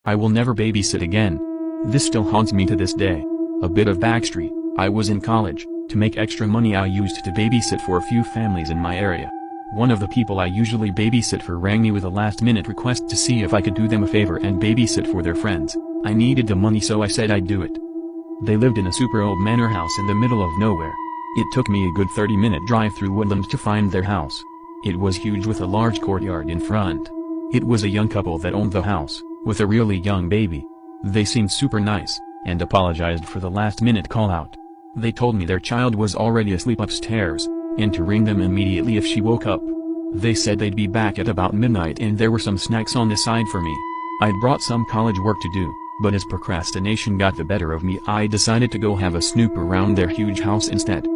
I will never babysit again. This still haunts me to this day. A bit of backstory: I was in college. To make extra money I used to babysit for a few families in my area. One of the people I usually babysit for rang me with a last-minute request to see if I could do them a favor and babysit for their friends. I needed the money, so I said I'd do it. They lived in a super old manor house in the middle of nowhere. It took me a good 30-minute drive through woodlands to find their house. It was huge with a large courtyard in front. It was a young couple that owned the house, with a really young baby. They seemed super nice, and apologized for the last-minute call-out. They told me their child was already asleep upstairs, and to ring them immediately if she woke up. They said they'd be back at about midnight and there were some snacks on the side for me. I'd brought some college work to do, but as procrastination got the better of me I decided to go have a snoop around their huge house instead.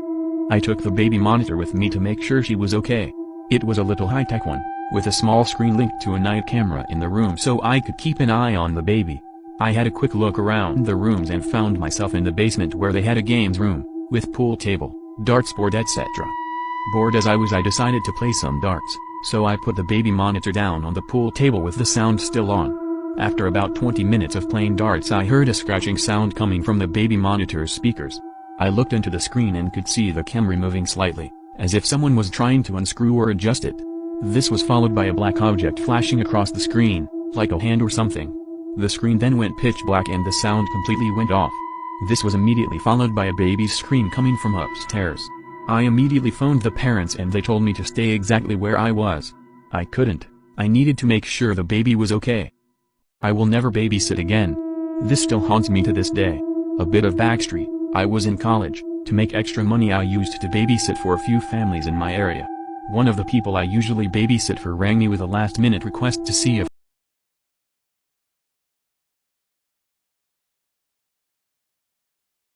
I took the baby monitor with me to make sure she was okay. It was a little high-tech one, with a small screen linked to a night camera in the room so I could keep an eye on the baby. I had a quick look around the rooms and found myself in the basement where they had a games room, with pool table, darts board, etc. Bored as I was, I decided to play some darts, so I put the baby monitor down on the pool table with the sound still on. After about 20 minutes of playing darts I heard a scratching sound coming from the baby monitor's speakers. I looked into the screen and could see the camera moving slightly, as if someone was trying to unscrew or adjust it. This was followed by a black object flashing across the screen, like a hand or something. The screen then went pitch black and the sound completely went off. This was immediately followed by a baby's scream coming from upstairs. I immediately phoned the parents and they told me to stay exactly where I was. I couldn't. I needed to make sure the baby was okay. I will never babysit again. This still haunts me to this day. A bit of backstory: I was in college. To make extra money I used to babysit for a few families in my area. One of the people I usually babysit for rang me with a last-minute request to see if